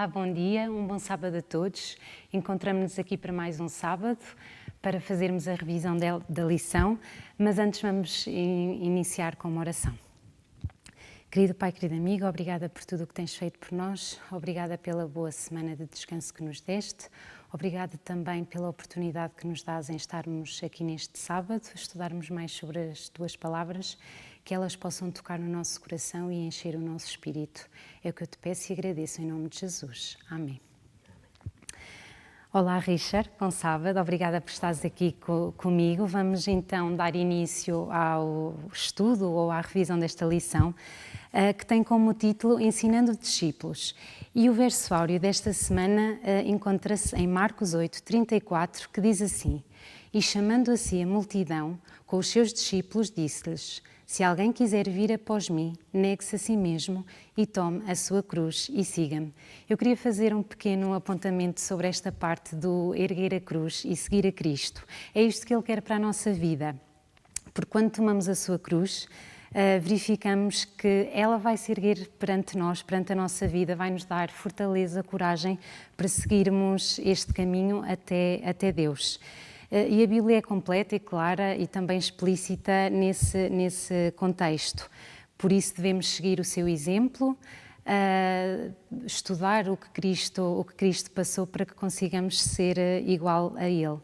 Olá, bom dia, um bom sábado a todos. Encontramos-nos aqui para mais um sábado, para fazermos a revisão da lição, mas antes vamos iniciar com uma oração. Querido Pai, querido amigo, obrigada por tudo o que tens feito por nós, obrigada pela boa semana de descanso que nos deste, obrigada também pela oportunidade que nos dás em estarmos aqui neste sábado, estudarmos mais sobre as tuas palavras, que elas possam tocar no nosso coração e encher o nosso espírito. É o que eu te peço e agradeço em nome de Jesus. Amém. Olá, Richard, bom sábado, obrigada por estares aqui comigo. Vamos então dar início ao estudo ou à revisão desta lição, que tem como título Ensinando Discípulos. E o verso áureo desta semana encontra-se em Marcos 8, 34, que diz assim: E chamando a si a multidão, com os seus discípulos, disse-lhes: Se alguém quiser vir após mim, negue-se a si mesmo e tome a sua cruz e siga-me. Eu queria fazer um pequeno apontamento sobre esta parte do erguer a cruz e seguir a Cristo. É isto que Ele quer para a nossa vida. Porque quando tomamos a sua cruz, verificamos que ela vai se erguer perante nós, perante a nossa vida, vai nos dar fortaleza, coragem para seguirmos este caminho até Deus. E a Bíblia é completa e clara e também explícita nesse contexto. Por isso devemos seguir o seu exemplo, estudar o que Cristo passou para que consigamos ser igual a Ele.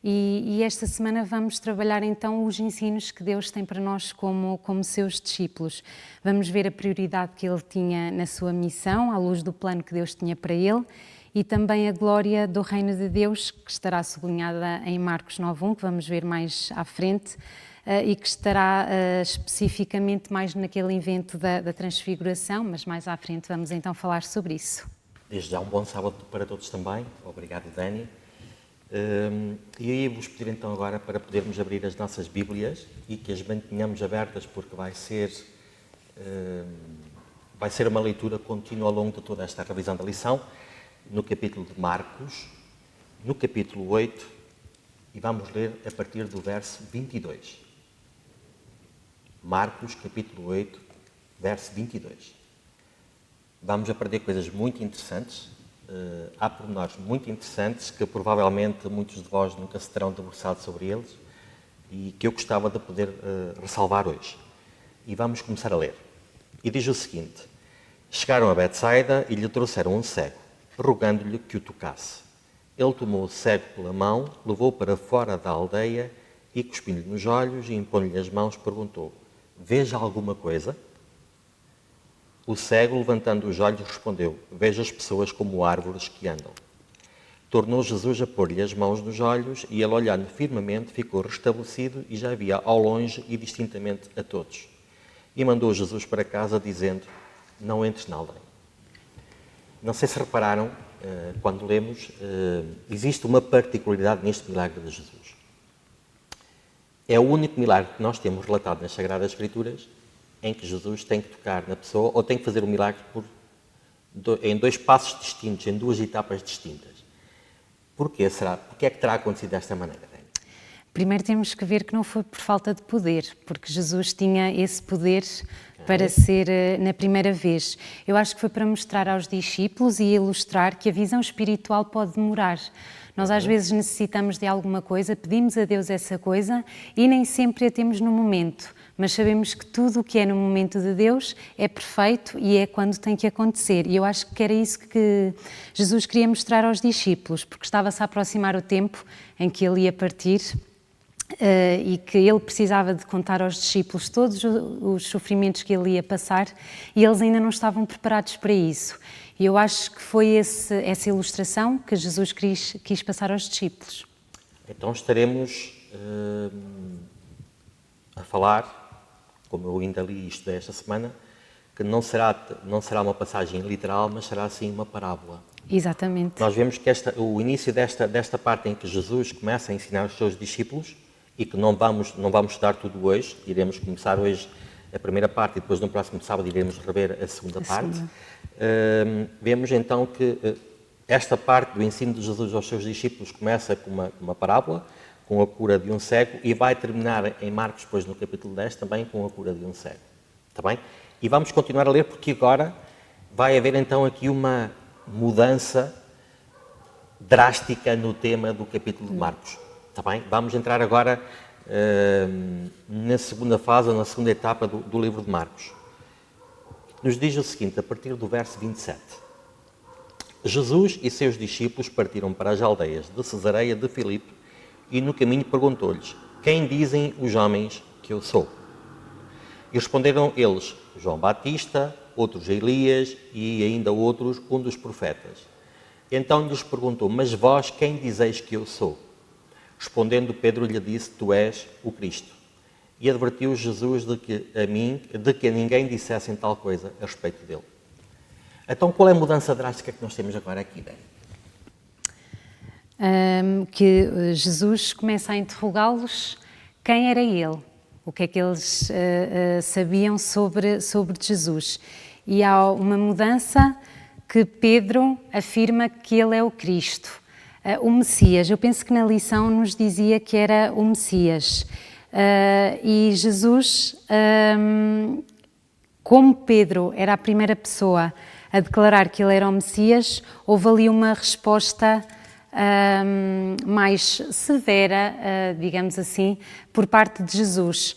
E esta semana vamos trabalhar então os ensinos que Deus tem para nós como seus discípulos. Vamos ver a prioridade que Ele tinha na sua missão, à luz do plano que Deus tinha para Ele, e também a glória do Reino de Deus, que estará sublinhada em Marcos 9.1, que vamos ver mais à frente, e que estará especificamente mais naquele evento da Transfiguração, mas mais à frente vamos então falar sobre isso. Desde já um bom sábado para todos também. Obrigado, Dani. E aí vos pedir então agora para podermos abrir as nossas Bíblias e que as mantenhamos abertas, porque vai ser uma leitura contínua ao longo de toda esta revisão da lição, no capítulo de Marcos, no capítulo 8, e vamos ler a partir do verso 22. Marcos, capítulo 8, verso 22. Vamos aprender coisas muito interessantes. Há pormenores muito interessantes que provavelmente muitos de vós nunca se terão debruçado sobre eles e que eu gostava de poder ressalvar hoje. E vamos começar a ler. E diz o seguinte: Chegaram a Betsaida e lhe trouxeram um cego, rogando-lhe que o tocasse. Ele tomou o cego pela mão, levou-o para fora da aldeia e, cuspindo-lhe nos olhos e impondo-lhe as mãos, perguntou: Veja alguma coisa? O cego, levantando os olhos, respondeu: Vejo as pessoas como árvores que andam. Tornou Jesus a pôr-lhe as mãos nos olhos e ele, olhando firmemente, ficou restabelecido e já via ao longe e distintamente a todos. E mandou Jesus para casa, dizendo: Não entres na aldeia. Não sei se repararam, quando lemos, existe uma particularidade neste milagre de Jesus. É o único milagre que nós temos relatado nas Sagradas Escrituras em que Jesus tem que tocar na pessoa ou tem que fazer o milagre em dois passos distintos, em duas etapas distintas. Porquê será? Porquê é que terá acontecido desta maneira? Primeiro temos que ver que não foi por falta de poder, porque Jesus tinha esse poder para ser na primeira vez. Eu acho que foi para mostrar aos discípulos e ilustrar que a visão espiritual pode demorar. Nós às vezes necessitamos de alguma coisa, pedimos a Deus essa coisa e nem sempre a temos no momento, mas sabemos que tudo o que é no momento de Deus é perfeito e é quando tem que acontecer. E eu acho que era isso que Jesus queria mostrar aos discípulos, porque estava-se a aproximar o tempo em que ele ia partir. E que ele precisava de contar aos discípulos todos os sofrimentos que ele ia passar e eles ainda não estavam preparados para isso. E eu acho que foi essa ilustração que Jesus quis passar aos discípulos. Então estaremos a falar, como eu ainda li isto desta semana, que não será uma passagem literal, mas será assim uma parábola. Exatamente. Nós vemos que o início desta parte em que Jesus começa a ensinar os seus discípulos, e que não vamos estudar tudo hoje, iremos começar hoje a primeira parte e depois no próximo sábado iremos rever a segunda parte. Vemos então que esta parte do ensino de Jesus aos seus discípulos começa com uma parábola, com a cura de um cego, e vai terminar em Marcos, depois no capítulo 10, também com a cura de um cego. Está bem? E vamos continuar a ler porque agora vai haver então aqui uma mudança drástica no tema do capítulo de Marcos. Está bem? Vamos entrar agora na segunda fase, ou na segunda etapa do livro de Marcos. Nos diz o seguinte, a partir do verso 27. Jesus e seus discípulos partiram para as aldeias de Cesareia de Filipe e no caminho perguntou-lhes: quem dizem os homens que eu sou? E responderam eles: João Batista, outros Elias e ainda outros, um dos profetas. Então lhes perguntou: mas vós quem dizeis que eu sou? Respondendo Pedro lhe disse: tu és o Cristo. E advertiu Jesus de que a ninguém dissessem tal coisa a respeito dele. Então qual é a mudança drástica que nós temos agora aqui, Dani? Que Jesus começa a interrogá-los quem era ele, o que é que eles sabiam sobre Jesus. E há uma mudança que Pedro afirma que ele é o Cristo, o Messias. Eu penso que na lição nos dizia que era o Messias. E Jesus, como Pedro era a primeira pessoa a declarar que ele era o Messias, houve ali uma resposta mais severa, digamos assim, por parte de Jesus,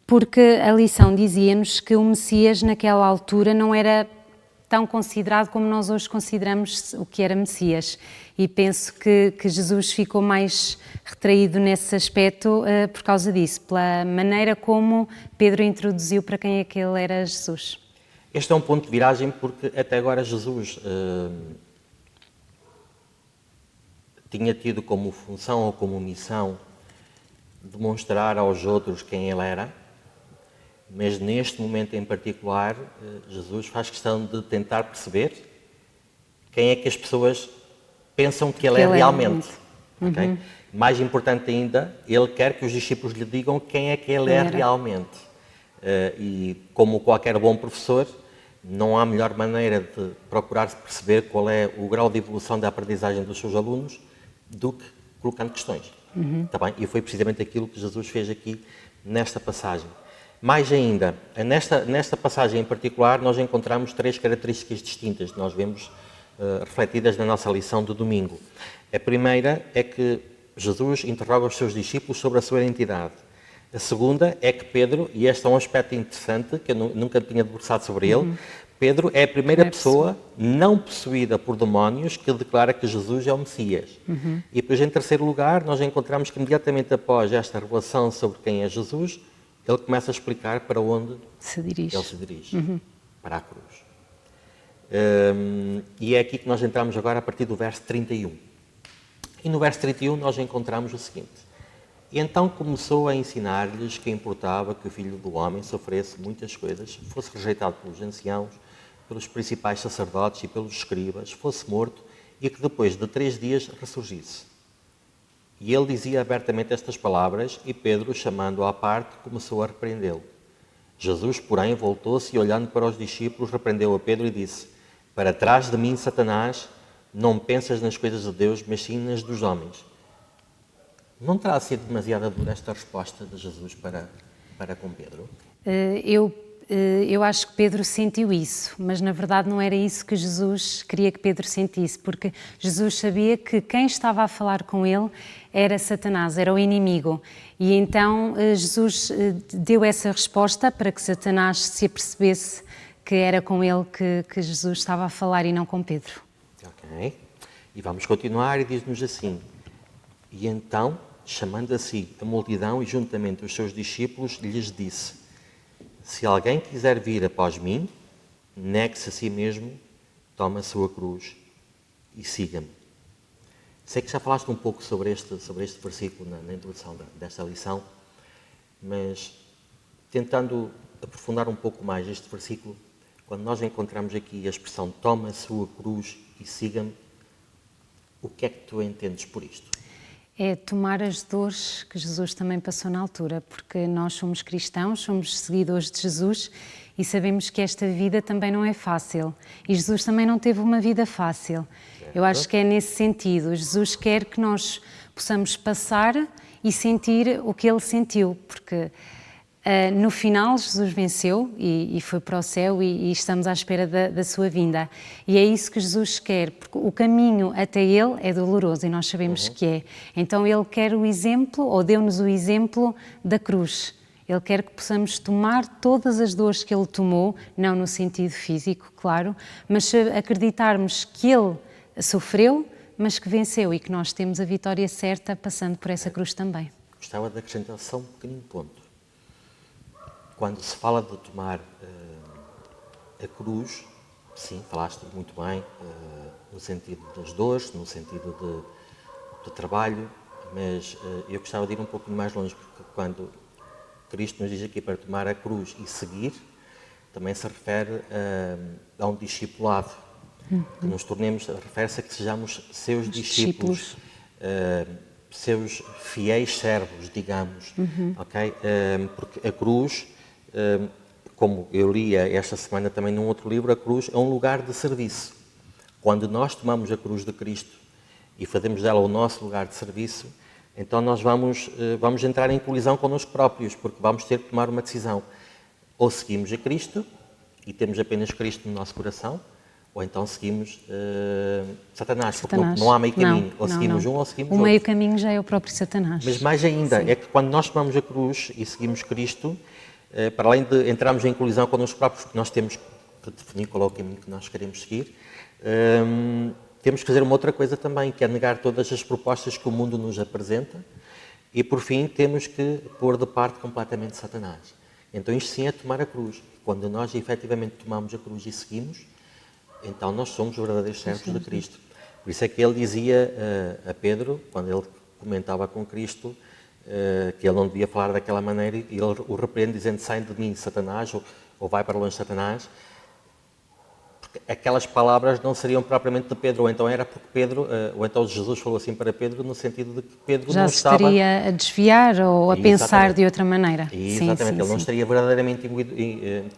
porque a lição dizia-nos que o Messias naquela altura não era tão considerado como nós hoje consideramos o que era Messias, e penso que Jesus ficou mais retraído nesse aspecto por causa disso, pela maneira como Pedro introduziu para quem é que ele era Jesus. Este é um ponto de viragem porque até agora Jesus tinha tido como função ou como missão demonstrar aos outros quem ele era, mas neste momento em particular Jesus faz questão de tentar perceber quem é que as pessoas pensam que ele é realmente. Okay? Mais importante ainda, ele quer que os discípulos lhe digam quem é que ele é realmente. E como qualquer bom professor, não há melhor maneira de procurar perceber qual é o grau de evolução da aprendizagem dos seus alunos do que colocando questões. Tá bem? E foi precisamente aquilo que Jesus fez aqui nesta passagem. Mais ainda, nesta passagem em particular, nós encontramos 3 características distintas que nós vemos refletidas na nossa lição de domingo. A primeira é que Jesus interroga os seus discípulos sobre a sua identidade. A segunda é que Pedro, e este é um aspecto interessante, que eu nunca tinha debruçado sobre ele, Pedro é a primeira pessoa não possuída por demónios que declara que Jesus é o Messias. E depois, em terceiro lugar, nós encontramos que imediatamente após esta revelação sobre quem é Jesus, ele começa a explicar para onde ele se dirige, para a cruz. E é aqui que nós entramos agora a partir do verso 31. E no verso 31 nós encontramos o seguinte: e então começou a ensinar-lhes que importava que o Filho do Homem sofresse muitas coisas, fosse rejeitado pelos anciãos, pelos principais sacerdotes e pelos escribas, fosse morto e que depois de 3 dias ressurgisse. E ele dizia abertamente estas palavras e Pedro, chamando-o à parte, começou a repreendê-lo. Jesus, porém, voltou-se e, olhando para os discípulos, repreendeu a Pedro e disse: para trás de mim, Satanás, não pensas nas coisas de Deus, mas sim nas dos homens. Não terá sido demasiado dura esta resposta de Jesus para com Pedro? Eu acho que Pedro sentiu isso, mas na verdade não era isso que Jesus queria que Pedro sentisse, porque Jesus sabia que quem estava a falar com ele era Satanás, era o inimigo. E então Jesus deu essa resposta para que Satanás se apercebesse que era com ele que Jesus estava a falar e não com Pedro. Ok. E vamos continuar e diz-nos assim: e então, chamando a si a multidão e juntamente os seus discípulos, lhes disse: se alguém quiser vir após mim, negue-se a si mesmo, tome a sua cruz e siga-me. Sei que já falaste um pouco sobre este versículo na introdução desta lição, mas tentando aprofundar um pouco mais este versículo, quando nós encontramos aqui a expressão tome a sua cruz e siga-me, o que é que tu entendes por isto? É tomar as dores que Jesus também passou na altura, porque nós somos cristãos, somos seguidores de Jesus e sabemos que esta vida também não é fácil. E Jesus também não teve uma vida fácil. Eu acho que é nesse sentido. Jesus quer que nós possamos passar e sentir o que ele sentiu, porque No final, Jesus venceu e foi para o céu e estamos à espera da sua vinda. E é isso que Jesus quer, porque o caminho até Ele é doloroso e nós sabemos que é. Então Ele quer o exemplo, ou deu-nos o exemplo da cruz. Ele quer que possamos tomar todas as dores que Ele tomou, não no sentido físico, claro, mas se acreditarmos que Ele sofreu, mas que venceu e que nós temos a vitória certa passando por essa cruz também. Gostava de acrescentar só um pequenino ponto. Quando se fala de tomar a cruz, sim, falaste muito bem, no sentido das dores, no sentido de trabalho, mas eu gostava de ir um pouquinho mais longe, porque quando Cristo nos diz aqui para tomar a cruz e seguir, também se refere a um discipulado, que nos tornemos, refere-se a que sejamos seus discípulos. Seus fiéis servos, digamos, ok? Porque a cruz, como eu lia esta semana também num outro livro, a cruz é um lugar de serviço. Quando nós tomamos a cruz de Cristo e fazemos dela o nosso lugar de serviço, então nós vamos entrar em colisão connosco próprios, porque vamos ter que tomar uma decisão. Ou seguimos a Cristo e temos apenas Cristo no nosso coração, ou então seguimos Satanás, porque não há meio caminho. Ou seguimos um ou seguimos outro. O meio caminho já é o próprio Satanás. Mas mais ainda, é que quando nós tomamos a cruz e seguimos Cristo, para além de entrarmos em colisão connosco próprios, porque nós temos que definir qual é o caminho que nós queremos seguir, temos que fazer uma outra coisa também, que é negar todas as propostas que o mundo nos apresenta e, por fim, temos que pôr de parte completamente Satanás. Então isto sim é tomar a cruz. Quando nós efetivamente tomamos a cruz e seguimos, então nós somos verdadeiros servos de Cristo. Por isso é que ele dizia a Pedro, quando ele comentava com Cristo, que ele não devia falar daquela maneira, e ele o repreende dizendo: sai de mim, Satanás, ou vai para longe, Satanás. Porque aquelas palavras não seriam propriamente de Pedro, ou então era porque Pedro, ou então Jesus falou assim para Pedro, no sentido de que Pedro já não estava... Já se estaria a desviar ou a pensar de outra maneira. Exatamente, ele não estaria verdadeiramente imbuído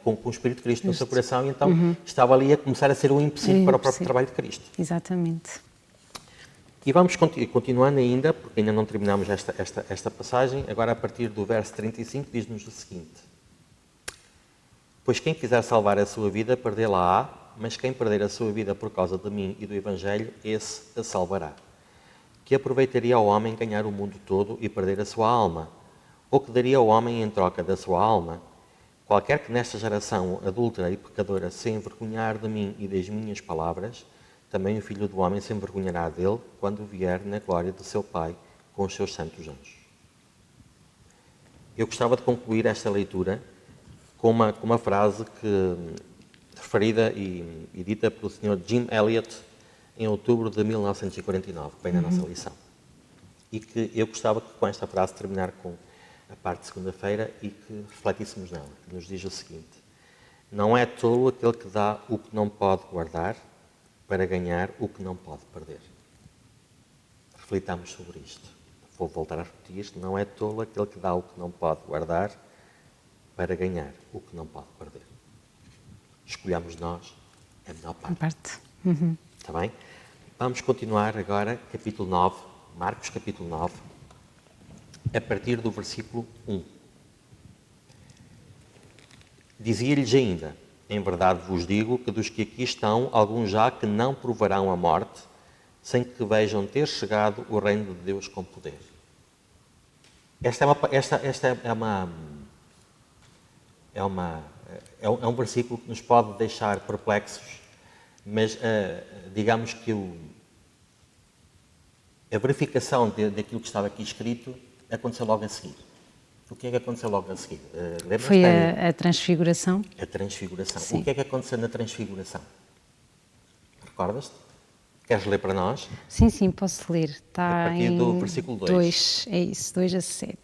com o Espírito de Cristo no seu coração, e então estava ali a começar a ser um empecilho para o próprio trabalho de Cristo. Exatamente. E vamos continuando ainda, porque ainda não terminamos esta passagem, agora a partir do verso 35 diz-nos o seguinte: pois quem quiser salvar a sua vida, perdê-la-á, mas quem perder a sua vida por causa de mim e do Evangelho, esse a salvará. Que aproveitaria ao homem ganhar o mundo todo e perder a sua alma? Ou que daria ao homem em troca da sua alma? Qualquer que nesta geração adúltera e pecadora se envergonhar de mim e das minhas palavras, também o Filho do Homem se envergonhará dele quando vier na glória de seu Pai com os seus santos anjos. Eu gostava de concluir esta leitura com uma frase referida e dita pelo Sr. Jim Elliot em outubro de 1949, que vem na nossa lição. E que eu gostava que com esta frase terminar com a parte de segunda-feira e que refletíssemos nela, que nos diz o seguinte: não é tolo aquele que dá o que não pode guardar para ganhar o que não pode perder. Reflitamos sobre isto. Vou voltar a repetir isto: não é tolo aquele que dá o que não pode guardar para ganhar o que não pode perder. Escolhamos nós a melhor parte. Está bem? Vamos continuar agora, capítulo 9, Marcos capítulo 9, a partir do versículo 1. Dizia-lhes ainda: em verdade vos digo que dos que aqui estão, alguns já que não provarão a morte, sem que vejam ter chegado o reino de Deus com poder. É um versículo que nos pode deixar perplexos, mas digamos que a verificação daquilo que estava aqui escrito aconteceu logo a seguir. O que é que aconteceu logo a seguir? Foi a transfiguração. A transfiguração. Sim. O que é que aconteceu na transfiguração? Recordas-te? Queres ler para nós? Sim, posso ler. Está a partir do versículo 2. É isso, 2 a 7.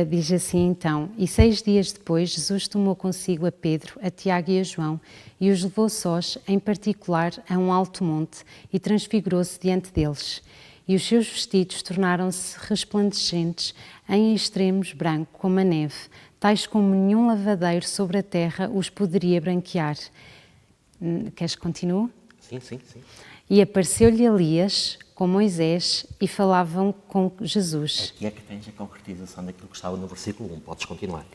Diz assim então: e 6 dias depois, Jesus tomou consigo a Pedro, a Tiago e a João e os levou sós, em particular, a um alto monte e transfigurou-se diante deles. E os seus vestidos tornaram-se resplandecentes, em extremos branco como a neve, tais como nenhum lavadeiro sobre a terra os poderia branquear. Queres que continue? Sim. E apareceu-lhe Elias com Moisés e falavam com Jesus. Aqui é que tens a concretização daquilo que estava no versículo 1. Podes continuar.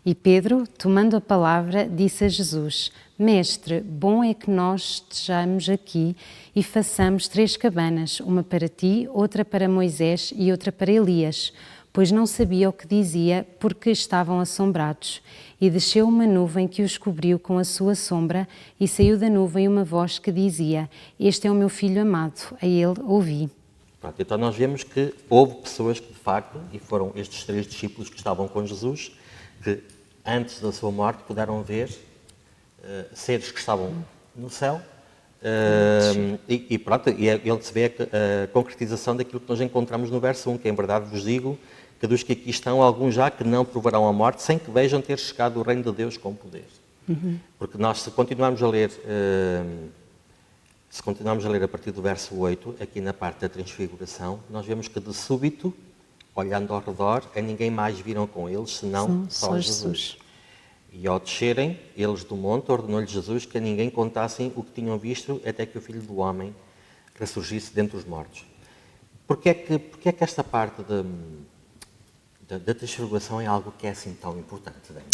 E Pedro, tomando a palavra, disse a Jesus: Mestre, bom é que nós estejamos aqui e façamos 3 cabanas, uma para ti, outra para Moisés e outra para Elias, pois não sabia o que dizia, porque estavam assombrados. E desceu uma nuvem que os cobriu com a sua sombra, e saiu da nuvem uma voz que dizia: Este é o meu filho amado, a ele ouvi. Pronto, então nós vemos que houve pessoas que, de facto, e foram estes 3 discípulos que estavam com Jesus, que antes da sua morte puderam ver seres que estavam no céu, e pronto, e é onde se vê a concretização daquilo que nós encontramos no verso 1, que em verdade vos digo que dos que aqui estão, alguns já que não provarão a morte, sem que vejam ter chegado o reino de Deus com poder. Porque nós, se continuarmos a ler a partir do verso 8, aqui na parte da transfiguração, nós vemos que de súbito, olhando ao redor, a ninguém mais viram com eles, senão só Jesus. E ao descerem, eles do monte, ordenou-lhes Jesus que a ninguém contassem o que tinham visto, até que o Filho do Homem ressurgisse dentre os mortos. Porquê é que esta parte da transfiguração é algo que é assim tão importante, Dani?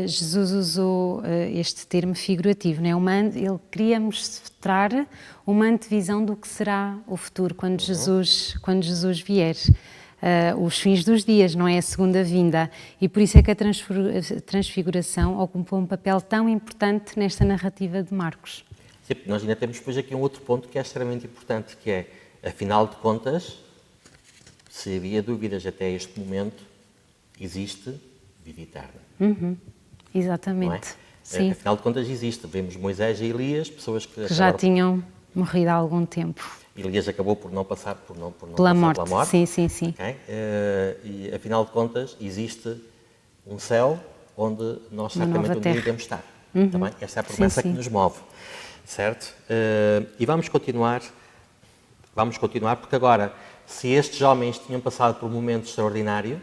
Jesus usou este termo figurativo, não é? Ele queria mostrar uma antevisão do que será o futuro quando Jesus vier. Os fins dos dias, não é? A segunda vinda. E por isso é que a transfiguração ocupa um papel tão importante nesta narrativa de Marcos. Sim, nós ainda temos depois aqui um outro ponto que é extremamente importante, que é, afinal de contas, se havia dúvidas até este momento, existe vida eterna. Exatamente. Não é? Sim. Afinal de contas existe. Vemos Moisés e Elias, pessoas que já tinham morrido há algum tempo. Elias acabou por não passar pela morte. Sim. Okay? E afinal de contas existe um céu onde nós certamente um dia iremos estar. Tá bem? Esta é a promessa que nos move. Certo? E vamos continuar porque agora, se estes homens tinham passado por um momento extraordinário,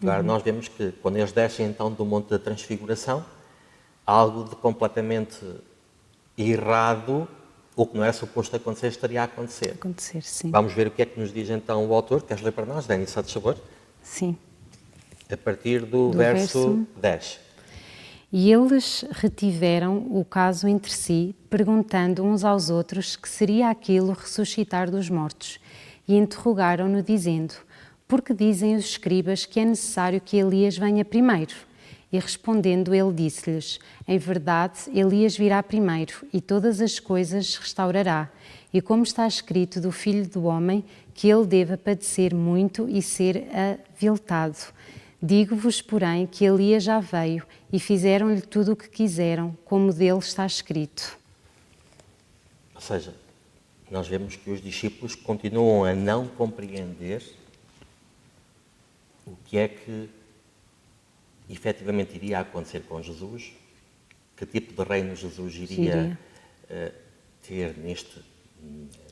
agora nós vemos que quando eles descem então do Monte da Transfiguração, algo de completamente errado, ou que não era suposto acontecer, estaria a acontecer. Sim. Vamos ver o que é que nos diz então o autor. Queres ler para nós, Dani, só de favor? Sim. A partir do verso 10. E eles retiveram o caso entre si, perguntando uns aos outros que seria aquilo ressuscitar dos mortos. E interrogaram-no, dizendo: Por que dizem os escribas que é necessário que Elias venha primeiro? E respondendo, ele disse-lhes: Em verdade, Elias virá primeiro, e todas as coisas restaurará. E como está escrito do Filho do Homem, que ele deva padecer muito e ser aviltado. Digo-vos, porém, que Elias já veio, e fizeram-lhe tudo o que quiseram, como dele está escrito. Ou seja, nós vemos que os discípulos continuam a não compreender o que é que efetivamente iria acontecer com Jesus, que tipo de reino Jesus iria ter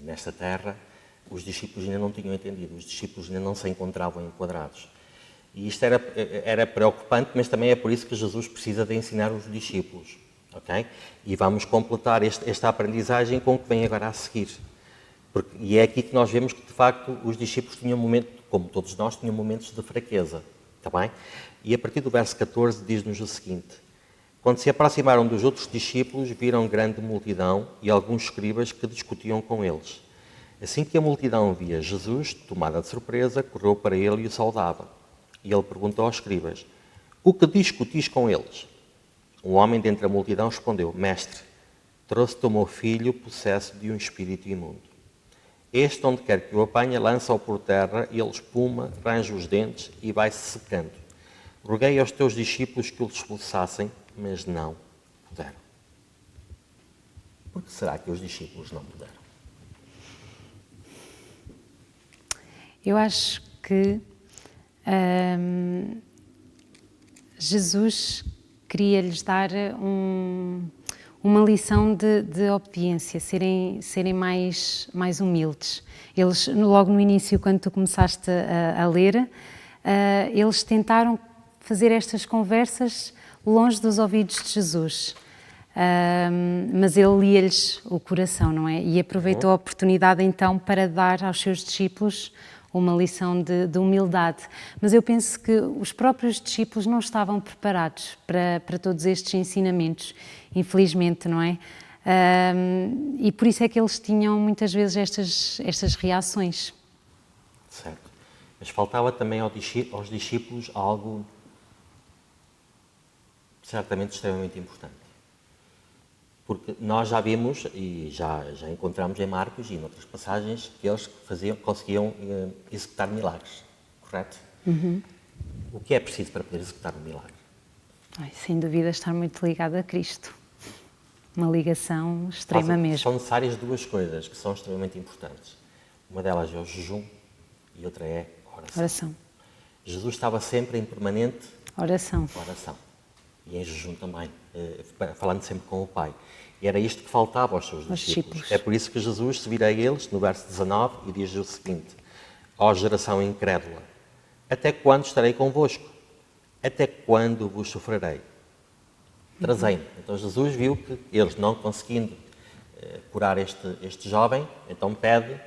nesta terra. Os discípulos ainda não tinham entendido, os discípulos ainda não se encontravam enquadrados. E isto era preocupante, mas também é por isso que Jesus precisa de ensinar os discípulos. Okay? E vamos completar esta aprendizagem com o que vem agora a seguir. E é aqui que nós vemos que, de facto, os discípulos tinham momentos, como todos nós, tinham momentos de fraqueza. Está bem? E a partir do verso 14 diz-nos o seguinte: Quando se aproximaram dos outros discípulos, viram grande multidão e alguns escribas que discutiam com eles. Assim que a multidão via Jesus, tomada de surpresa, correu para ele e o saudava. E ele perguntou aos escribas: O que discutis com eles? Um homem dentre a multidão respondeu: Mestre, trouxe-te o meu filho possesso de um espírito imundo. Este, onde quer que o apanha, lança-o por terra, e ele espuma, range os dentes e vai-se secando. Roguei aos teus discípulos que o expulsassem, mas não puderam. Por que será que os discípulos não puderam? Eu acho que Jesus queria-lhes dar uma lição de obediência, serem mais humildes. Eles, logo no início, quando tu começaste a ler, eles tentaram fazer estas conversas longe dos ouvidos de Jesus. mas ele lia-lhes o coração, não é? E aproveitou a oportunidade então para dar aos seus discípulos uma lição de humildade. Mas eu penso que os próprios discípulos não estavam preparados para todos estes ensinamentos, infelizmente, não é? E por isso é que eles tinham muitas vezes estas reações. Certo. Mas faltava também aos discípulos algo certamente extremamente importante. Porque nós já vimos e já encontramos em Marcos e em outras passagens que eles conseguiam executar milagres, correto? O que é preciso para poder executar um milagre? Sem dúvida estar muito ligado a Cristo. Uma ligação extrema mesmo. São necessárias duas coisas que são extremamente importantes. Uma delas é o jejum e outra é a oração. Jesus estava sempre em permanente oração. E em jejum também, falando sempre com o Pai. E era isto que faltava aos seus discípulos. É por isso que Jesus se vira a eles, no verso 19, e diz o seguinte: ó geração incrédula, até quando estarei convosco? Até quando vos sofrerei? Trazei-me. Então Jesus viu que eles, não conseguindo curar este jovem, então pede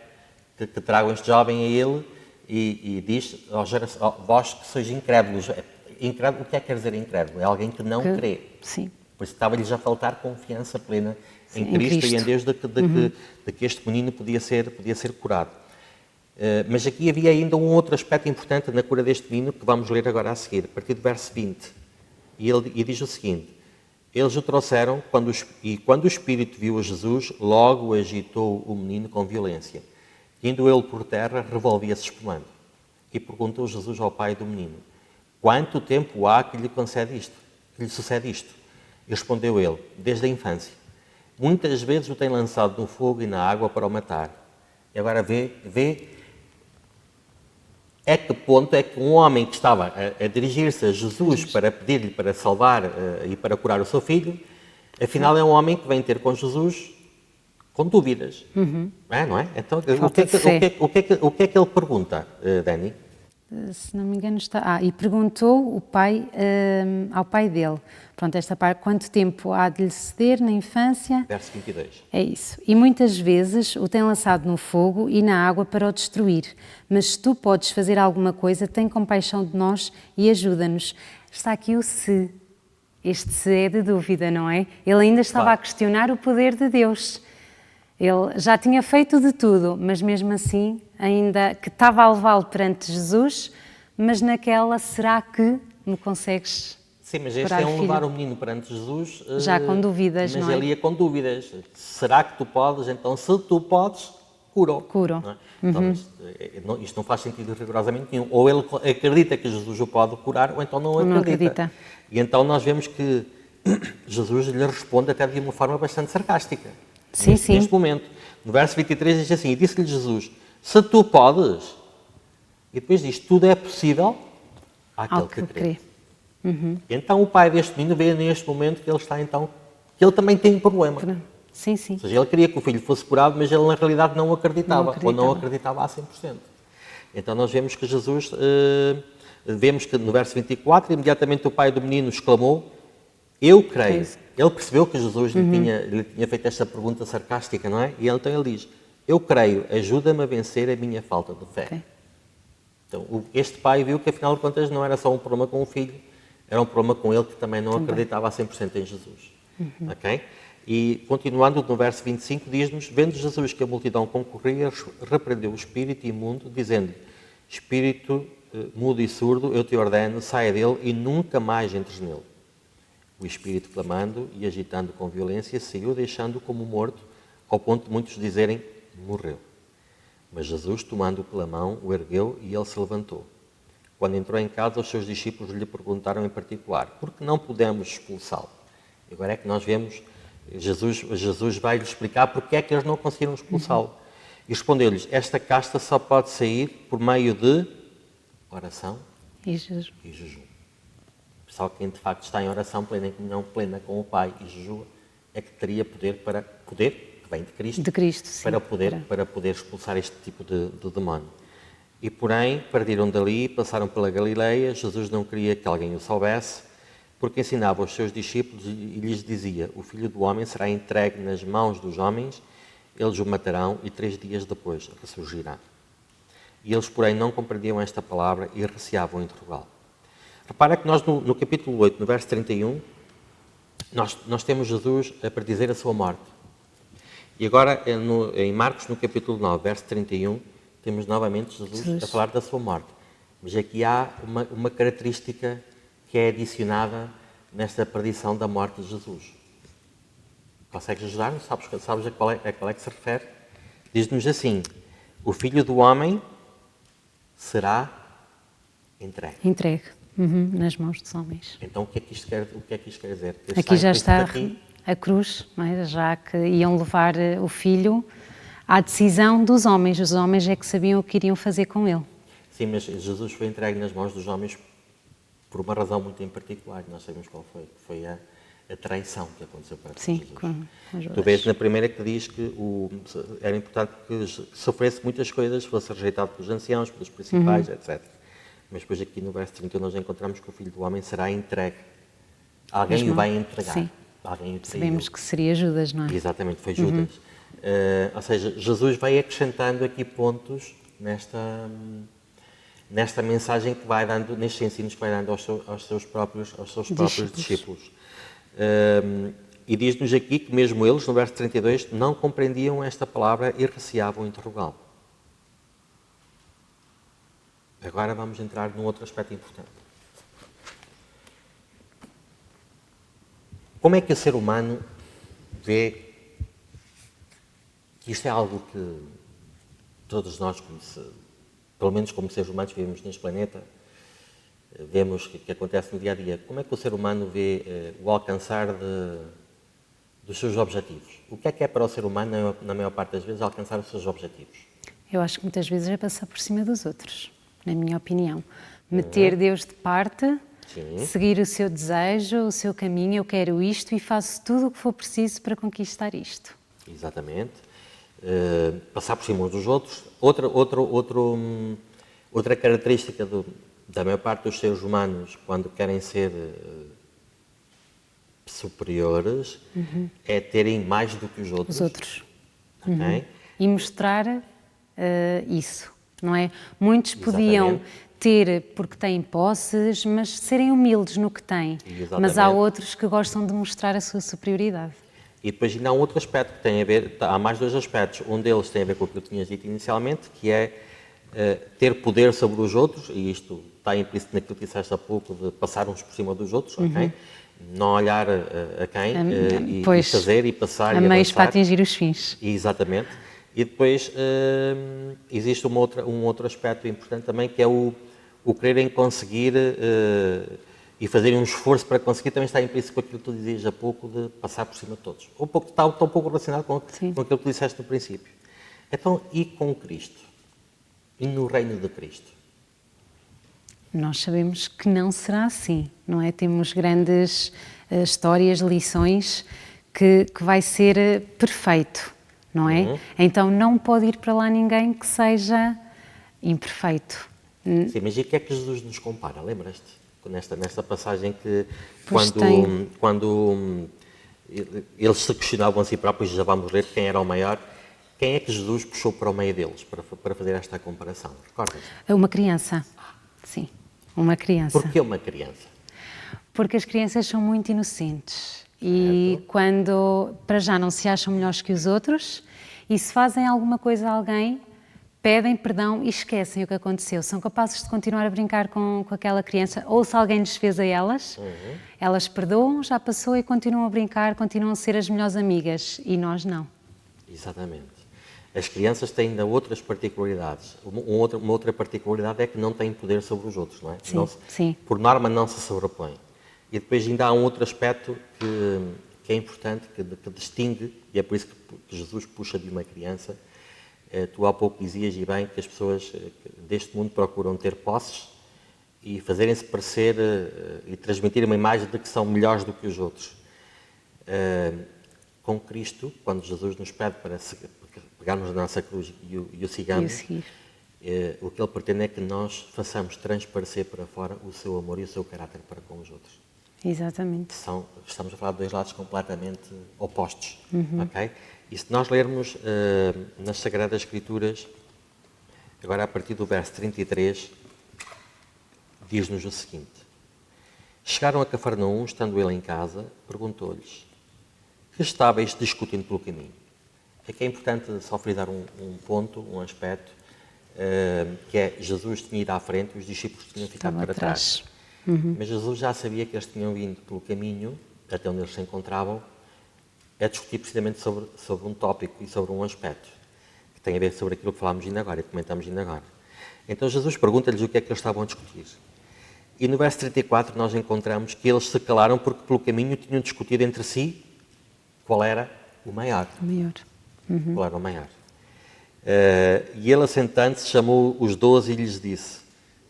que tragam este jovem a ele e diz: vós que sois incrédulos. Incrédulo, o que é que quer dizer incrédulo? É alguém que não crê. Sim. Por isso estava-lhes a faltar confiança plena em Cristo e em Deus de que este menino podia ser curado. Mas aqui havia ainda um outro aspecto importante na cura deste menino que vamos ler agora a seguir, a partir do verso 20. E diz o seguinte: eles o trouxeram e quando o Espírito viu a Jesus, logo agitou o menino com violência. Indo ele por terra, revolvia-se espumando. E perguntou Jesus ao pai do menino: quanto tempo há que lhe sucede isto? E respondeu ele: desde a infância. Muitas vezes o tem lançado no fogo e na água para o matar. E agora vê a que ponto é que um homem que estava a dirigir-se a Jesus para pedir-lhe para salvar e para curar o seu filho, afinal é um homem que vem ter com Jesus com dúvidas. Não é? Então, o que é que ele pergunta, Dani? Se não me engano está... e perguntou ao pai dele. Pronto, esta parte, quanto tempo há de lhe ceder na infância? Verso 22. É isso. E muitas vezes o tem lançado no fogo e na água para o destruir. Mas se tu podes fazer alguma coisa, tem compaixão de nós e ajuda-nos. Está aqui o se. Este se é de dúvida, não é? Ele ainda estava a questionar o poder de Deus. Ele já tinha feito de tudo, mas mesmo assim, ainda que estava a levá-lo perante Jesus, mas naquela, será que me consegues? Sim, mas este é levar o menino perante Jesus. Já com dúvidas, mas não é? ele ia com dúvidas. Será que tu podes? Então, se tu podes, cura-o. Cura-o. Então, isto não faz sentido rigorosamente nenhum. Ou ele acredita que Jesus o pode curar, ou então não acredita. E então nós vemos que Jesus lhe responde até de uma forma bastante sarcástica. Neste momento. No verso 23 diz assim: e disse-lhe Jesus: se tu podes, e depois diz: tudo é possível àquele que crê. Então o pai deste menino vê neste momento que ele está que ele também tem um problema. Sim. Ou seja, ele queria que o filho fosse curado, mas ele na realidade não acreditava. Ou não acreditava a 100%. Então nós vemos que Jesus, vemos que no verso 24, imediatamente o pai do menino exclamou: eu creio. Ele percebeu que Jesus lhe tinha feito esta pergunta sarcástica, não é? E então ele diz: eu creio, ajuda-me a vencer a minha falta de fé. Então, este pai viu que afinal de contas não era só um problema com o filho, era um problema com ele que também não acreditava a 100% em Jesus. Ok? E continuando no verso 25 diz-nos: vendo Jesus que a multidão concorria, repreendeu o espírito imundo, dizendo-lhe: espírito mudo e surdo, eu te ordeno, saia dele e nunca mais entres nele. O espírito, clamando e agitando com violência, saiu, deixando-o como morto, ao ponto de muitos dizerem: morreu. Mas Jesus, tomando-o pela mão, o ergueu e ele se levantou. Quando entrou em casa, os seus discípulos lhe perguntaram em particular: por que não podemos expulsá-lo? Agora é que nós vemos, Jesus vai-lhes explicar porque é que eles não conseguiram expulsá-lo. E respondeu-lhes: esta casta só pode sair por meio de oração e jejum. Só quem de facto está em oração plena, em comunhão plena com o Pai e jejua, é que teria poder que vem de Cristo, sim, para poder expulsar este tipo de demónio. E porém, partiram dali, passaram pela Galileia. Jesus não queria que alguém o soubesse, porque ensinava aos seus discípulos e lhes dizia: o Filho do Homem será entregue nas mãos dos homens, eles o matarão e 3 dias depois ressurgirá. E eles, porém, não compreendiam esta palavra e receavam interrogá-lo. Repara que nós, no capítulo 8, no verso 31, nós temos Jesus a predizer a sua morte. E agora, em Marcos, no capítulo 9, verso 31, temos novamente Jesus a falar da sua morte. Mas aqui há uma característica que é adicionada nesta predição da morte de Jesus. Consegues ajudar-nos? Sabes a qual é que se refere? Diz-nos assim: o Filho do Homem será entregue. Entregue nas mãos dos homens. Então, o que é que isto quer dizer? Aqui já está a cruz, não é? Já que iam levar o filho à decisão dos homens. Os homens é que sabiam o que iriam fazer com ele. Sim, mas Jesus foi entregue nas mãos dos homens por uma razão muito em particular. Nós sabemos qual foi. Foi a traição que aconteceu para Jesus. Tu vês na primeira que diz que era importante que sofresse muitas coisas, fosse rejeitado pelos anciãos, pelos principais, etc. Mas depois aqui no verso 30 nós encontramos que o Filho do Homem será entregue. Alguém o vai entregar. Sim. Alguém o Sabemos que seria Judas, não é? Exatamente, foi Judas. Ou seja, Jesus vai acrescentando aqui pontos nesta mensagem que vai dando, nestes ensinos que vai dando aos seus próprios discípulos. E diz-nos aqui que mesmo eles, no verso 32, não compreendiam esta palavra e receavam interrogá-lo. Agora vamos entrar num outro aspecto importante. Como é que o ser humano vê que isto é algo que todos nós, pelo menos como seres humanos que vivemos neste planeta, vemos que acontece no dia a dia? Como é que o ser humano vê o alcançar dos seus objetivos? O que é para o ser humano, na maior parte das vezes, alcançar os seus objetivos? Eu acho que muitas vezes é passar por cima dos outros, na minha opinião. Meter Deus de parte, seguir o seu desejo, o seu caminho. Eu quero isto e faço tudo o que for preciso para conquistar isto. Exatamente. Passar por cima uns dos outros. Outra característica da maior parte dos seres humanos, quando querem ser superiores, é terem mais do que os outros. Os outros. Okay? E mostrar isso, não é? Muitos podiam ter porque têm posses, mas serem humildes no que têm. Exatamente. Mas há outros que gostam de mostrar a sua superioridade. E depois ainda há um outro aspecto que tem a ver, há mais 2 aspectos. Um deles tem a ver com o que tu tinhas dito inicialmente, que é ter poder sobre os outros, e isto está implícito naquilo que disseste há pouco, de passar uns por cima dos outros, ok? Não olhar a quem, e fazer e passar e avançar. A meios para atingir os fins. Exatamente. E depois existe um outro aspecto importante também, que é o quererem conseguir e fazerem um esforço para conseguir, também está implícito com aquilo que tu dizias há pouco, de passar por cima de todos. Está um pouco relacionado com aquilo que tu disseste no princípio. Então, e com Cristo? E no reino de Cristo? Nós sabemos que não será assim, não é? Temos grandes histórias, lições, que vai ser perfeito, não é? Então não pode ir para lá ninguém que seja imperfeito. Sim, mas e o que é que Jesus nos compara? Lembras-te? Nesta passagem que quando eles se questionavam a si próprios, já vamos ler quem era o maior, quem é que Jesus puxou para o meio deles para fazer esta comparação? Recordas? Uma criança, sim, uma criança. Porquê uma criança? Porque as crianças são muito inocentes e quando, para já, não se acham melhores que os outros e se fazem alguma coisa a alguém, pedem perdão e esquecem o que aconteceu. São capazes de continuar a brincar com aquela criança, ou se alguém lhes fez a elas, elas perdoam, já passou e continuam a brincar, continuam a ser as melhores amigas, e nós não. Exatamente. As crianças têm ainda outras particularidades. Uma outra particularidade é que não têm poder sobre os outros, não é? Sim. Por norma não se sobrepõem. E depois ainda há um outro aspecto que é importante, que distingue, e é por isso que Jesus puxa de uma criança. Tu há pouco dizias, e bem, que as pessoas deste mundo procuram ter posses e fazerem-se parecer e transmitir uma imagem de que são melhores do que os outros. Com Cristo, quando Jesus nos pede para pegarmos a nossa cruz e o sigamos, o que Ele pretende é que nós façamos transparecer para fora o seu amor e o seu caráter para com os outros. Exatamente. Estamos a falar de dois lados completamente opostos, ok? E se nós lermos nas Sagradas Escrituras, agora a partir do verso 33, diz-nos o seguinte: chegaram a Cafarnaum, estando ele em casa, perguntou-lhes: que estáveis discutindo pelo caminho? Aqui é importante só frisar um ponto, um aspecto, que é Jesus tinha ido à frente e os discípulos tinham ficado Estava para atrás. trás. Mas Jesus já sabia que eles tinham vindo pelo caminho, até onde eles se encontravam, a discutir precisamente sobre um tópico e sobre um aspecto, que tem a ver sobre aquilo que falámos ainda agora e comentamos ainda agora. Então Jesus pergunta-lhes o que é que eles estavam a discutir. E no verso 34 nós encontramos que eles se calaram porque pelo caminho tinham discutido entre si qual era o maior. O maior. Qual era o maior. E ele, assentando-se, chamou os 12 e lhes disse: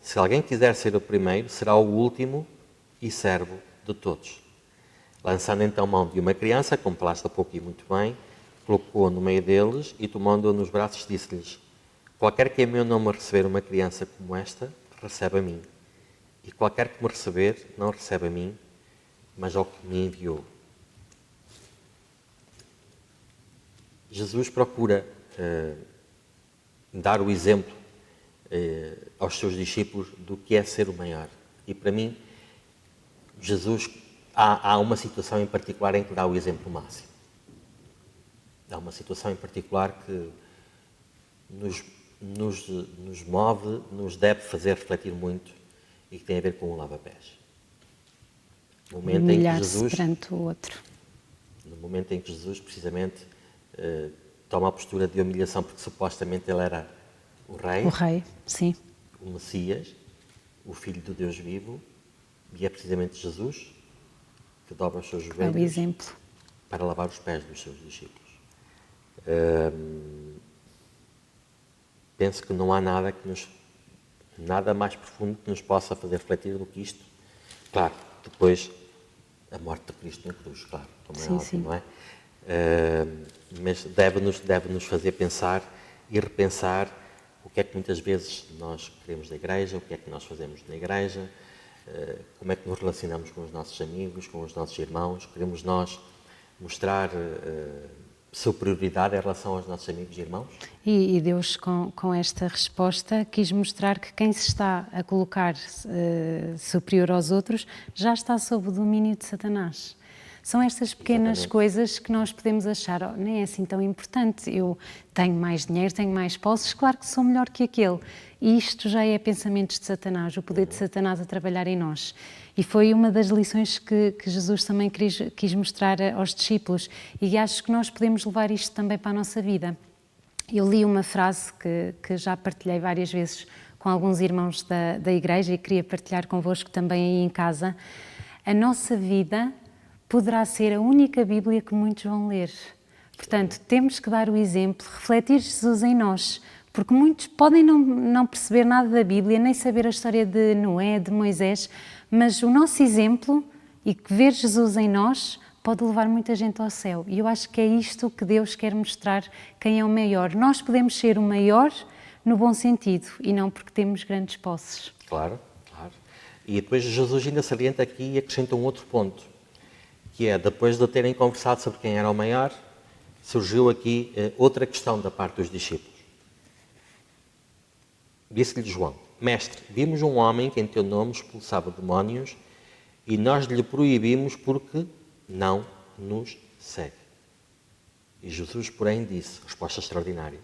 se alguém quiser ser o primeiro, será o último e servo de todos. Lançando então mão de uma criança, como falaste há pouco e muito bem, colocou-a no meio deles e, tomando-a nos braços, disse-lhes: qualquer que em meu nome receber uma criança como esta, recebe a mim. E qualquer que me receber, não recebe a mim, mas ao que me enviou. Jesus procura dar o exemplo aos seus discípulos do que é ser o maior. E para mim, Jesus, há uma situação em particular em que dá o exemplo máximo. Há uma situação em particular que nos move, nos deve fazer refletir muito e que tem a ver com o lava-pés. No momento em que Jesus, perante o outro. no momento em que Jesus, precisamente, toma a postura de humilhação, porque supostamente ele era o rei, sim. o Messias, o Filho do Deus vivo, e é precisamente Jesus que dobra os seus joelhos É o exemplo. para lavar os pés dos seus discípulos. Penso que não há nada mais profundo que nos possa fazer refletir do que isto. Claro, depois a morte de Cristo na cruz, claro, como é óbvio, não é? Mas deve-nos fazer pensar e repensar o que é que muitas vezes nós queremos da Igreja, o que é que nós fazemos na Igreja, como é que nos relacionamos com os nossos amigos, com os nossos irmãos. Queremos nós mostrar superioridade em relação aos nossos amigos e irmãos? E Deus, com esta resposta, quis mostrar que quem se está a colocar superior aos outros já está sob o domínio de Satanás. São estas pequenas coisas que nós podemos achar, oh, nem é assim tão importante, eu tenho mais dinheiro, tenho mais posses, claro que sou melhor que aquele. E isto já é pensamentos de Satanás, o poder de Satanás a trabalhar em nós. E foi uma das lições que Jesus também quis mostrar aos discípulos, e acho que nós podemos levar isto também para a nossa vida. Eu li uma frase que já partilhei várias vezes com alguns irmãos da igreja e queria partilhar convosco também aí em casa. A nossa vida poderá ser a única Bíblia que muitos vão ler. Portanto, temos que dar o exemplo, refletir Jesus em nós, porque muitos podem não perceber nada da Bíblia, nem saber a história de Noé, de Moisés, mas o nosso exemplo e que ver Jesus em nós pode levar muita gente ao céu. E eu acho que é isto que Deus quer mostrar, quem é o maior. Nós podemos ser o maior no bom sentido e não porque temos grandes posses. Claro, claro. E depois Jesus ainda salienta aqui e acrescenta um outro ponto, que é, depois de terem conversado sobre quem era o maior, surgiu aqui outra questão da parte dos discípulos. Disse-lhe João: Mestre, vimos um homem que em teu nome expulsava demónios e nós lhe proibimos porque não nos segue. E Jesus, porém, disse, resposta extraordinária: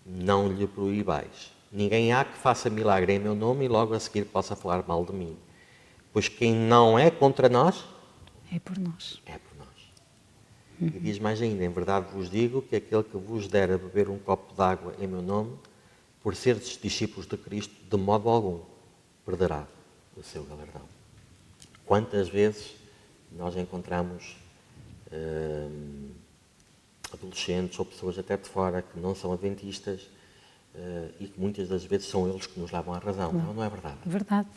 não lhe proibais. Ninguém há que faça milagre em meu nome e logo a seguir possa falar mal de mim. Pois quem não é contra nós, é por nós. É por nós. E diz mais ainda: em verdade vos digo que aquele que vos der a beber um copo de água em meu nome, por seres discípulos de Cristo, de modo algum perderá o seu galardão. Quantas vezes nós encontramos adolescentes ou pessoas até de fora que não são adventistas e que muitas das vezes são eles que nos levam à razão. Não é verdade? Verdade.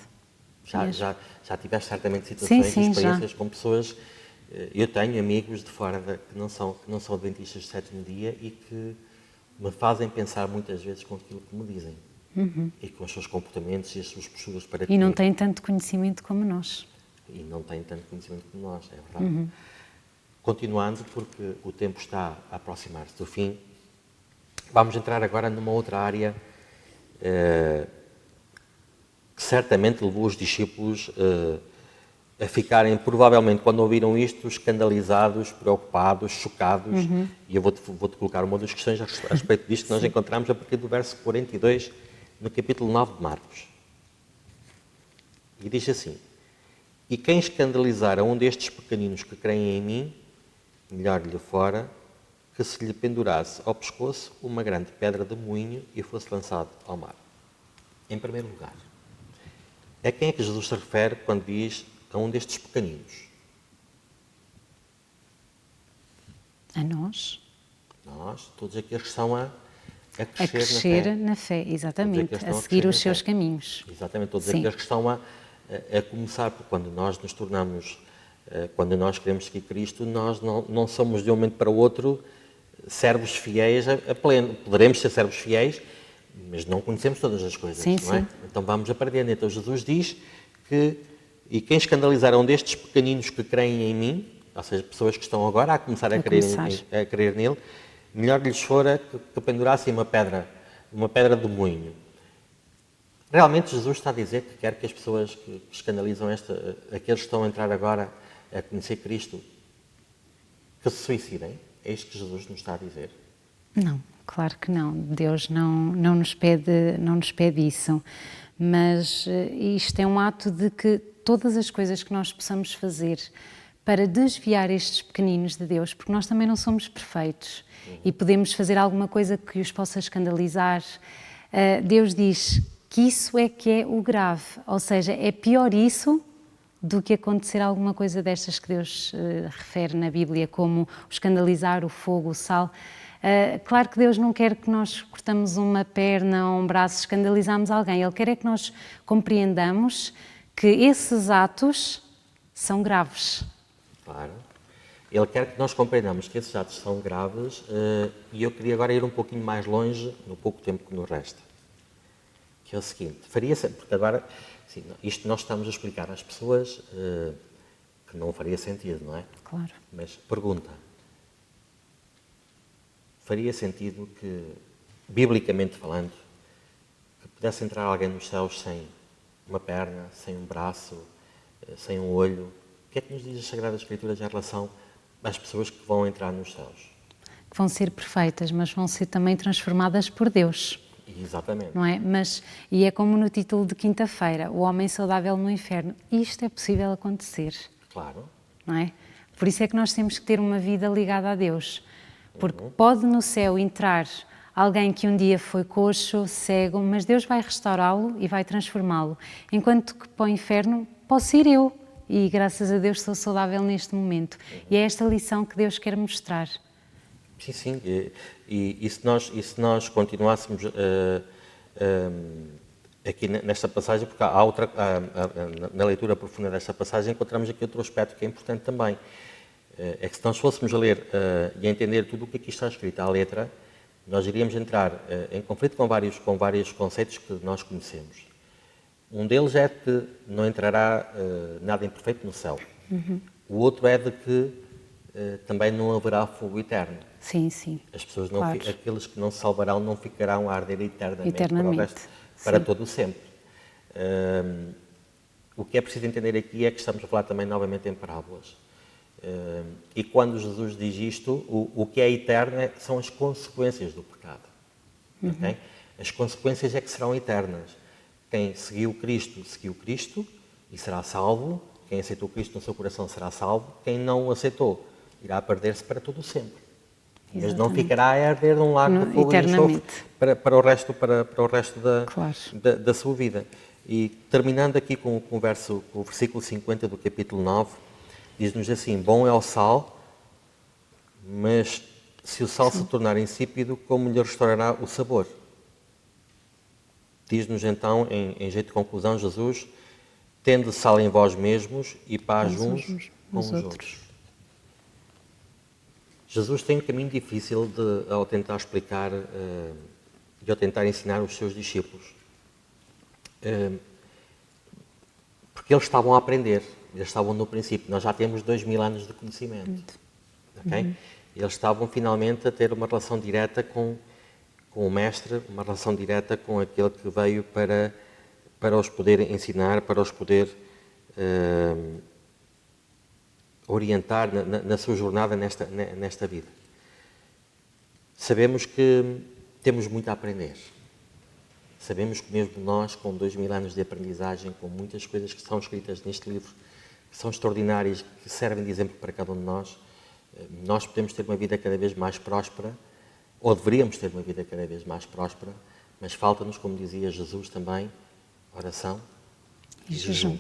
Já tiveste certamente situações sim, e experiências já. com pessoas. Eu tenho amigos de fora que não são adventistas de sétimo dia e que me fazem pensar muitas vezes com aquilo que me dizem e com os seus comportamentos e as suas posturas para E não comigo. têm tanto conhecimento como nós. e não têm tanto conhecimento como nós, é verdade. Continuando, porque o tempo está a aproximar-se do fim, vamos entrar agora numa outra área que certamente levou os discípulos a ficarem, provavelmente, quando ouviram isto, escandalizados, preocupados, chocados. E eu vou-te colocar uma das questões a respeito disto que nós encontramos a partir do verso 42, no capítulo 9 de Marcos. E diz assim: E quem escandalizar a um destes pequeninos que creem em mim, melhor lhe fora que se lhe pendurasse ao pescoço uma grande pedra de moinho e fosse lançado ao mar. Em primeiro lugar, a quem é que Jesus se refere quando diz a um destes pequeninos? A nós. Nós, todos aqueles que estão a A crescer na fé, exatamente. Todos aqueles que A estão seguir crescer os na seus fé. caminhos. Exatamente, todos Sim. aqueles que estão a começar, porque quando nós nos tornamos, quando nós queremos seguir Cristo, nós não somos de um momento para o outro servos fiéis a pleno. Poderemos ser servos fiéis, mas não conhecemos todas as coisas, Sim, não é? sim. Então vamos aprendendo. Então Jesus diz que, e quem escandalizar um destes pequeninos que creem em mim, ou seja, pessoas que estão agora a começar a crer nele, melhor lhes fora que pendurassem uma pedra do moinho. Realmente Jesus está a dizer que quer que as pessoas que escandalizam aqueles que estão a entrar agora a conhecer Cristo, que se suicidem? É isto que Jesus nos está a dizer? Não, claro que não. Deus não nos pede isso. Mas isto é um ato de que todas as coisas que nós possamos fazer para desviar estes pequeninos de Deus, porque nós também não somos perfeitos e podemos fazer alguma coisa que os possa escandalizar. Deus diz que isso é que é o grave, ou seja, é pior isso do que acontecer alguma coisa destas que Deus refere na Bíblia, como o escandalizar, o fogo, o sal. Claro que Deus não quer que nós cortamos uma perna ou um braço, escandalizamos alguém. Ele quer é que nós compreendamos que esses atos são graves. Claro. Ele quer que nós compreendamos que esses atos são graves e eu queria agora ir um pouquinho mais longe, no pouco tempo que nos resta. Que é o seguinte, porque agora, sim, isto nós estamos a explicar às pessoas que não faria sentido, não é? Claro. Mas pergunta, faria sentido que, biblicamente falando, que pudesse entrar alguém nos céus sem uma perna, sem um braço, sem um olho? O que é que nos diz as Sagradas Escrituras em relação às pessoas que vão entrar nos céus? Que vão ser perfeitas, mas vão ser também transformadas por Deus. Exatamente. Não é? E é como no título de quinta-feira, o homem saudável no inferno. Isto é possível acontecer. Claro. Não é? Por isso é que nós temos que ter uma vida ligada a Deus. Porque pode no céu entrar alguém que um dia foi coxo, cego, mas Deus vai restaurá-lo e vai transformá-lo. Enquanto que para o inferno posso ir eu. E graças a Deus sou saudável neste momento. E é esta lição que Deus quer mostrar. Sim, sim. E se nós continuássemos aqui nesta passagem, porque há outra, na leitura profunda desta passagem, encontramos aqui outro aspecto que é importante também. É que se nós fôssemos a ler e a entender tudo o que aqui está escrito à letra, nós iríamos entrar em conflito com vários conceitos que nós conhecemos. Um deles é que não entrará nada imperfeito no céu. O outro é de que também não haverá fogo eterno. Sim, sim. As pessoas, claro. aqueles que não se salvarão, não ficarão a arder eternamente. Eternamente. Para todo o sempre. O que é preciso entender aqui é que estamos a falar também novamente em parábolas. E quando Jesus diz isto, o que é eterno são as consequências do pecado. Okay? As consequências é que serão eternas. Quem seguiu Cristo e será salvo. Quem aceitou Cristo no seu coração será salvo. Quem não o aceitou irá perder-se para todo o sempre. Mas não ficará a arder num lago de fogo e enxofre para o resto da sua vida. E terminando aqui com o versículo 50 do capítulo 9, diz-nos assim: bom é o sal, mas se o sal se tornar insípido, como lhe restaurará o sabor? Diz-nos então, em jeito de conclusão, Jesus: tende sal em vós mesmos e paz uns com os outros. Jesus tem um caminho difícil ao tentar explicar e ao tentar ensinar os seus discípulos. Porque eles estavam a aprender. Eles estavam no princípio. Nós já temos 2000 anos de conhecimento. Okay? Eles estavam finalmente a ter uma relação direta com o mestre, uma relação direta com aquele que veio para os poder ensinar, para os poder orientar na sua jornada nesta vida. Sabemos que temos muito a aprender. Sabemos que mesmo nós, com 2000 anos de aprendizagem, com muitas coisas que são escritas neste livro, que são extraordinárias, que servem de exemplo para cada um de nós podemos ter uma vida cada vez mais próspera, ou deveríamos ter uma vida cada vez mais próspera, mas falta-nos, como dizia Jesus também, oração e jejum.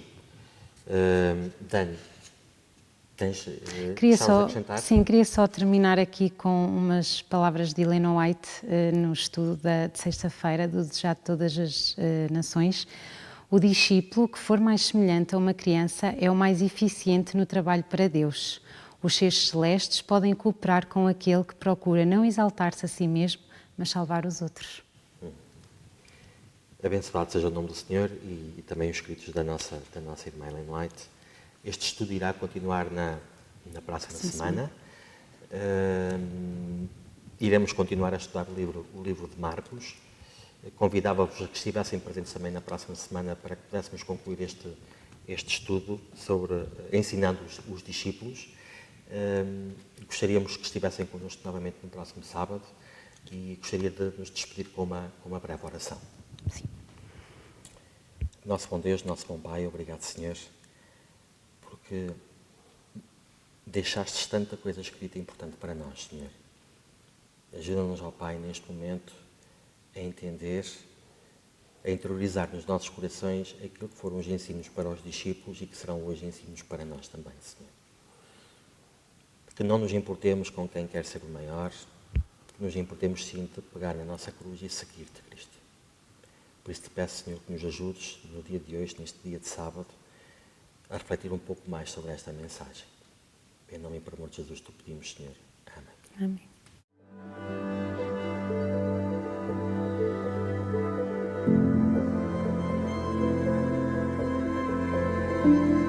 Dani, tens a acrescentar? Sim, queria só terminar aqui com umas palavras de Ellen White no estudo de sexta-feira do Desejar de Todas as Nações. O discípulo que for mais semelhante a uma criança é o mais eficiente no trabalho para Deus. Os seres celestes podem cooperar com aquele que procura não exaltar-se a si mesmo, mas salvar os outros. Abençoado seja o nome do Senhor e também os escritos da nossa irmã Ellen White. Este estudo irá continuar na próxima semana. Iremos continuar a estudar o livro de Marcos. Convidava-vos a que estivessem presentes também na próxima semana para que pudéssemos concluir este estudo sobre ensinando os discípulos. Gostaríamos que estivessem connosco novamente no próximo sábado e gostaria de nos despedir com uma breve oração. Sim. Nosso bom Deus, nosso bom Pai, obrigado, Senhor, porque deixastes tanta coisa escrita importante para nós, Senhor. Ajuda-nos, ó Pai, neste momento a entender, a interiorizar nos nossos corações aquilo que foram os ensinos para os discípulos e que serão hoje ensinos para nós também, Senhor. Que não nos importemos com quem quer ser o maior, que nos importemos sim de pegar na nossa cruz e seguir-te, Cristo. Por isso te peço, Senhor, que nos ajudes no dia de hoje, neste dia de sábado, a refletir um pouco mais sobre esta mensagem. Em nome e por amor de Jesus, te pedimos, Senhor. Amém. Amém.